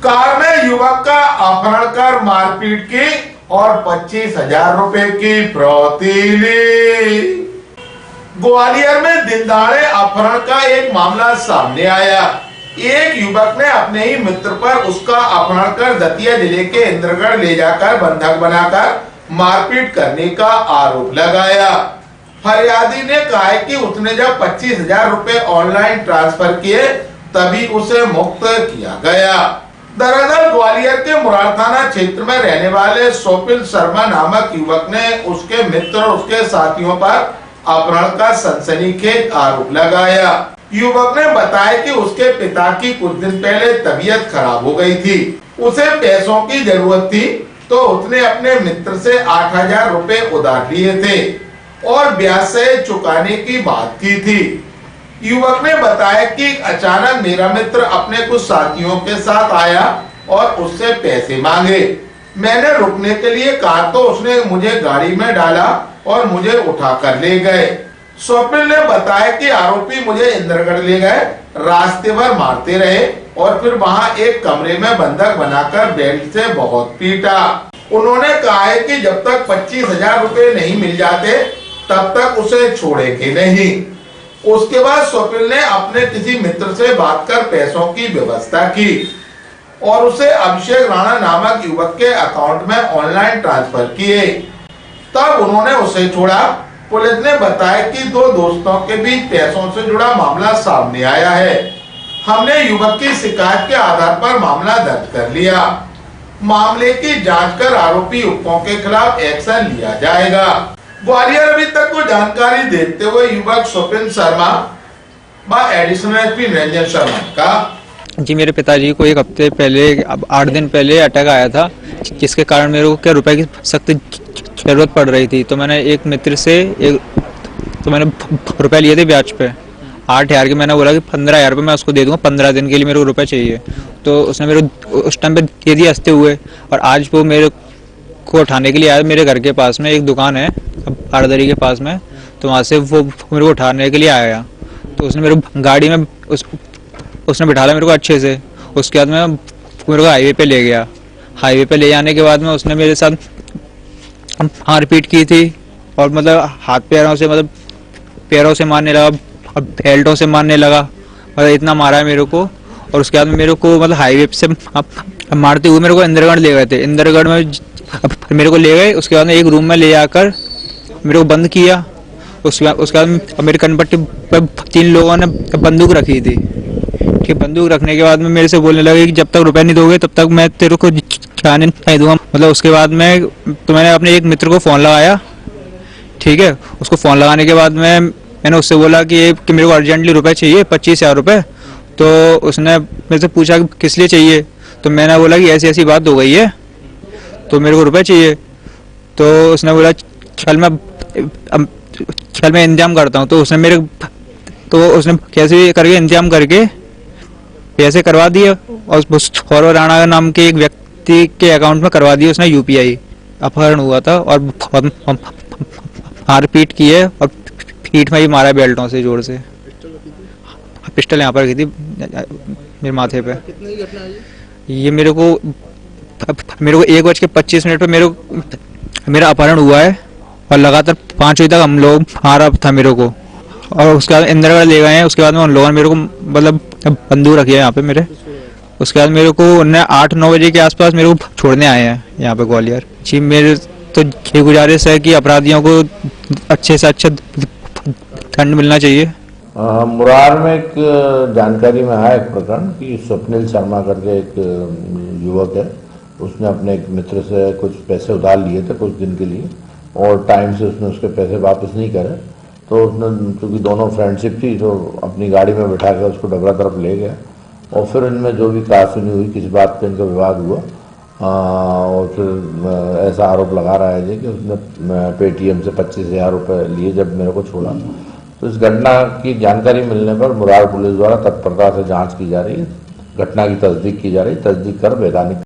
Car में युवक का अपहरण कर मारपीट की और 25,000 रुपए की फिरौती ली। ग्वालियर में दिनदहाड़े अपहरण का एक मामला सामने आया। एक युवक ने अपने ही मित्र पर उसका अपहरण कर दतिया जिले के इंद्रगढ़ ले जाकर बंधक बनाकर मारपीट करने का आरोप लगाया। फरियादी ने कहा है कि उसने जब 25,000 रुपए ऑनलाइन ट्रांसफर किए तभी उसे मुक्त किया गया। दरअसल ग्वालियर के मुरार थाना क्षेत्र में रहने वाले स्वप्निल शर्मा नामक युवक ने उसके मित्र और उसके साथियों पर अपहरण का सनसनीखेज आरोप लगाया। युवक ने बताया कि उसके पिता की कुछ दिन पहले तबीयत खराब हो गई थी, उसे पैसों की जरूरत थी, तो उसने अपने मित्र से 8,000 रुपए उधार लिए थे और ब्याज से चुकाने की बात की थी। युवक ने बताया कि अचानक मेरा मित्र अपने कुछ साथियों के साथ आया और उससे पैसे मांगे। मैंने रुकने के लिए कहा तो उसने मुझे गाड़ी में डाला और मुझे उठाकर ले गए। स्वप्निल ने बताया कि आरोपी मुझे इंद्रगढ़ ले गए, रास्ते भर मारते रहे और फिर वहां एक कमरे में बंधक बनाकर बेल्ट से बहुत पीटा। उन्होंने कहा है कि जब तक 25,000 रुपए नहीं मिल जाते तब तक उसे छोड़ेंगे नहीं। उसके बाद स्वप्निल ने अपने किसी मित्र से बात कर पैसों की व्यवस्था की और उसे अभिषेक राणा नामक युवक के अकाउंट में ऑनलाइन ट्रांसफर किए। तब उन्होंने उसे छोड़ा। पुलिस ने बताया कि दो दोस्तों के बीच पैसों से जुड़ा मामला सामने आया है। हमने युवक की शिकायत के आधार पर मामला दर्ज कर लिया। मामले की जांच कर आरोपी युवकों के खिलाफ एक्शन लिया जाएगा। ग्वालियर अभी तक को जानकारी देते हुए युवक स्वप्निल शर्मा व एडिशनल एसपी निरंजन शर्मा का जी, मेरे पिताजी को एक हफ्ते पहले 8 दिन पहले अटैक आया था, जिसके कारण मेरे को क्या रुपए की सख्त जरूरत पड़ रही थी। तो मैंने एक मित्र से मैंने रुपए लिए थे ब्याज पे 8,000 के। मैंने बोला कि 15,000 रुपये मैं उसको दे दूंगा, 15 दिन के लिए मेरे को रुपए चाहिए। तो उसने मेरे उस टाइम पे दे दिए हंसते हुए। और आज वो मेरे को उठाने के लिए आया। मेरे घर के पास में एक दुकान है आरदरी के पास में, तो वहाँ से वो मेरे को उठाने के लिए आया। तो उसने मेरे गाड़ी में उसने बिठा लिया मेरे को अच्छे से। उसके बाद में मेरे को हाईवे पे ले गया। हाईवे पे ले जाने के बाद में उसने मेरे साथ मारपीट की थी और मतलब हाथ पैरों से, मतलब पैरों से मारने लगा, बेल्टों से मारने लगा, मतलब इतना मारा है मेरे को। और उसके बाद में मेरे को मतलब हाईवे से मारते हुए मेरे को इंद्रगढ़ ले गए थे। इंद्रगढ़ में मेरे को ले गए। उसके बाद में एक रूम में ले जाकर मेरे को बंद किया। उसके बाद मेरे कनपट्टी पर 3 लोगों ने बंदूक रखी थी। कि बंदूक रखने के बाद में मेरे से बोलने लगे कि जब तक रुपए नहीं दोगे तब तक मैं तेरे को जाने नहीं दूंगा। मतलब उसके बाद में तो मैंने अपने एक मित्र को फ़ोन लगाया, ठीक है। उसको फ़ोन लगाने के बाद में मैंने उससे बोला कि मेरे को अर्जेंटली रुपए चाहिए 25,000 रुपये। तो उसने मेरे से पूछा कि किस लिए चाहिए। तो मैंने बोला कि ऐसी ऐसी बात हो गई है तो मेरे को रुपए चाहिए। तो उसने बोला चल मैं इंतजाम करता हूँ। तो उसने कैसे करके इंतजाम करके पैसे करवा दिए और सौरव राणा नाम के एक व्यक्ति के अकाउंट में करवा दिए उसने यूपीआई। अपहरण हुआ था और मारपीट की है और पीठ में ही मारा बेल्टों से जोर से। पिस्टल यहाँ पर की थी मेरे माथे पे। ये मेरे को 1:25 पे मेरा अपहरण हुआ है और लगातार 5 बजे तक हम लोग मारा था मेरे को। और उसके बाद इंद्रगढ़ ले गए हैं। उसके बाद में उन लोगों ने मेरे को मतलब बंदूक रखी है यहाँ पे मेरे। उसके बाद मेरे को उन्हें 8-9 बजे के आसपास मेरे को छोड़ने आए हैं यहाँ पे ग्वालियर। जी, मेरे तो ये गुजारिश है कि अपराधियों को अच्छे से अच्छा दंड मिलना चाहिए। मुरार में एक जानकारी में आया एक प्रकरण कि स्वप्निल शर्मा करके एक युवक है, उसने अपने एक मित्र से कुछ पैसे उधार लिए थे कुछ दिन के लिए और टाइम से उसने उसके पैसे वापस नहीं करे। तो उसने, क्योंकि दोनों फ्रेंडशिप थी, तो अपनी गाड़ी में बैठा कर उसको डबरा तरफ ले गया और फिर इनमें जो भी कहासुनी हुई, किसी बात पे इनका विवाद हुआ। और फिर ऐसा आरोप लगा रहा है कि उसने पेटीएम से 25,000 रुपये लिए जब मेरे को छोड़ा। तो इस घटना की जानकारी मिलने पर मुरार पुलिस द्वारा तत्परता से जांच की जा रही है। घटना की तस्दीक की जा रही है। तस्दीक कर वैधानिक